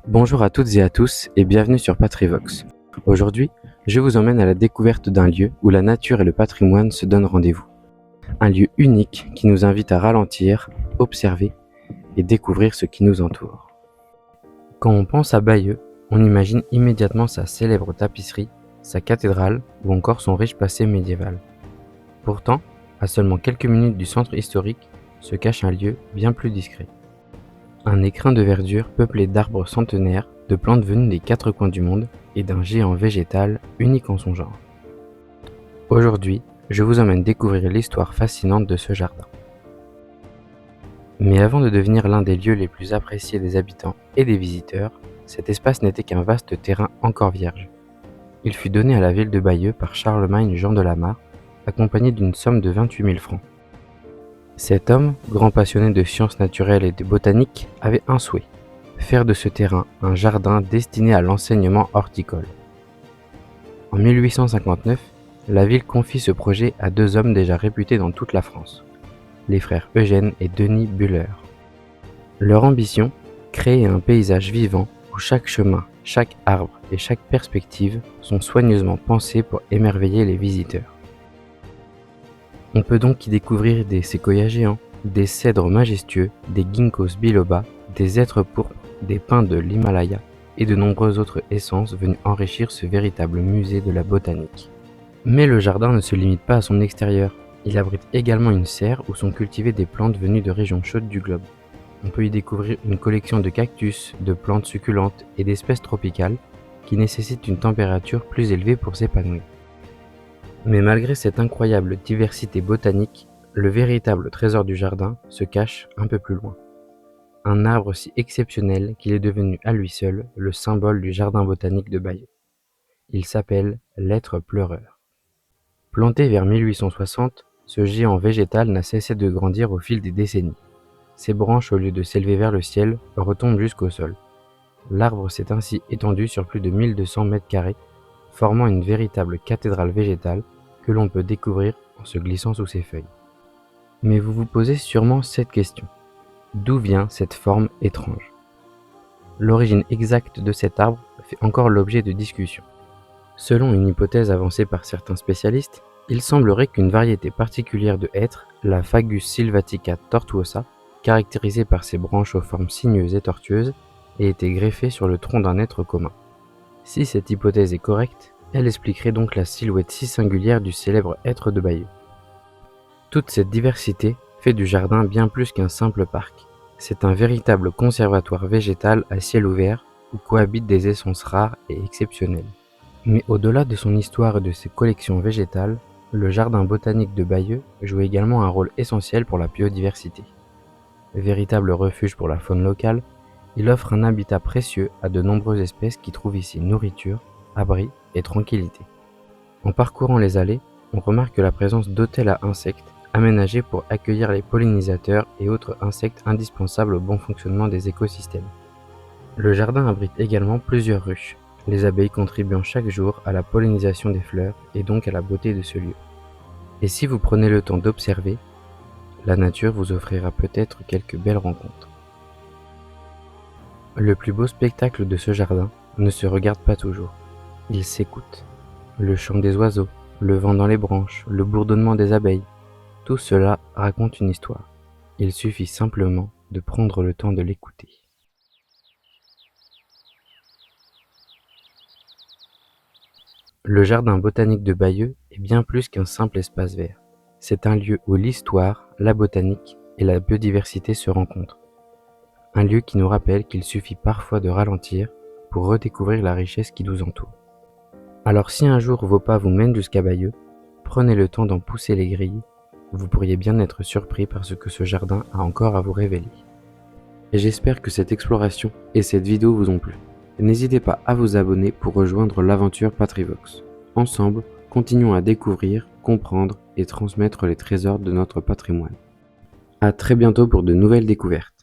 Bonjour à toutes et à tous et bienvenue sur Patrivox. Aujourd'hui, je vous emmène à la découverte d'un lieu où la nature et le patrimoine se donnent rendez-vous. Un lieu unique qui nous invite à ralentir, observer et découvrir ce qui nous entoure. Quand on pense à Bayeux, on imagine immédiatement sa célèbre tapisserie, sa cathédrale ou encore son riche passé médiéval. Pourtant, à seulement quelques minutes du centre historique, se cache un lieu bien plus discret. Un écrin de verdure peuplé d'arbres centenaires, de plantes venues des quatre coins du monde et d'un géant végétal unique en son genre. Aujourd'hui, je vous emmène découvrir l'histoire fascinante de ce jardin. Mais avant de devenir l'un des lieux les plus appréciés des habitants et des visiteurs, cet espace n'était qu'un vaste terrain encore vierge. Il fut donné à la ville de Bayeux par Charlemagne Jean de la Mare, accompagné d'une somme de 28 000 francs. Cet homme, grand passionné de sciences naturelles et de botanique, avait un souhait, faire de ce terrain un jardin destiné à l'enseignement horticole. En 1859, la ville confie ce projet à deux hommes déjà réputés dans toute la France, les frères Eugène et Denis Buller. Leur ambition, créer un paysage vivant où chaque chemin, chaque arbre et chaque perspective sont soigneusement pensés pour émerveiller les visiteurs. On peut donc y découvrir des séquoias géants, des cèdres majestueux, des ginkgos biloba, des hêtres pourpres, des pins de l'Himalaya et de nombreuses autres essences venues enrichir ce véritable musée de la botanique. Mais le jardin ne se limite pas à son extérieur. Il abrite également une serre où sont cultivées des plantes venues de régions chaudes du globe. On peut y découvrir une collection de cactus, de plantes succulentes et d'espèces tropicales qui nécessitent une température plus élevée pour s'épanouir. Mais malgré cette incroyable diversité botanique, le véritable trésor du jardin se cache un peu plus loin. Un arbre si exceptionnel qu'il est devenu à lui seul le symbole du jardin botanique de Bayeux. Il s'appelle l'hêtre pleureur. Planté vers 1860, ce géant végétal n'a cessé de grandir au fil des décennies. Ses branches, au lieu de s'élever vers le ciel, retombent jusqu'au sol. L'arbre s'est ainsi étendu sur plus de 1200 mètres carrés, formant une véritable cathédrale végétale que l'on peut découvrir en se glissant sous ses feuilles. Mais vous vous posez sûrement cette question. D'où vient cette forme étrange? L'origine exacte de cet arbre fait encore l'objet de discussions. Selon une hypothèse avancée par certains spécialistes, il semblerait qu'une variété particulière de hêtre, la Fagus sylvatica tortuosa, caractérisée par ses branches aux formes sinueuses et tortueuses, ait été greffée sur le tronc d'un être commun. Si cette hypothèse est correcte, elle expliquerait donc la silhouette si singulière du célèbre hêtre de Bayeux. Toute cette diversité fait du jardin bien plus qu'un simple parc. C'est un véritable conservatoire végétal à ciel ouvert où cohabitent des essences rares et exceptionnelles. Mais au-delà de son histoire et de ses collections végétales, le jardin botanique de Bayeux joue également un rôle essentiel pour la biodiversité. Véritable refuge pour la faune locale, il offre un habitat précieux à de nombreuses espèces qui trouvent ici nourriture, abri et tranquillité. En parcourant les allées, on remarque la présence d'hôtels à insectes aménagés pour accueillir les pollinisateurs et autres insectes indispensables au bon fonctionnement des écosystèmes. Le jardin abrite également plusieurs ruches, les abeilles contribuant chaque jour à la pollinisation des fleurs et donc à la beauté de ce lieu. Et si vous prenez le temps d'observer, la nature vous offrira peut-être quelques belles rencontres. Le plus beau spectacle de ce jardin ne se regarde pas toujours, il s'écoute. Le chant des oiseaux, le vent dans les branches, le bourdonnement des abeilles, tout cela raconte une histoire. Il suffit simplement de prendre le temps de l'écouter. Le jardin botanique de Bayeux est bien plus qu'un simple espace vert. C'est un lieu où l'histoire, la botanique et la biodiversité se rencontrent. Un lieu qui nous rappelle qu'il suffit parfois de ralentir pour redécouvrir la richesse qui nous entoure. Alors si un jour vos pas vous mènent jusqu'à Bayeux, prenez le temps d'en pousser les grilles, vous pourriez bien être surpris par ce que ce jardin a encore à vous révéler. Et j'espère que cette exploration et cette vidéo vous ont plu. N'hésitez pas à vous abonner pour rejoindre l'aventure Patrivox. Ensemble, continuons à découvrir, comprendre et transmettre les trésors de notre patrimoine. À très bientôt pour de nouvelles découvertes.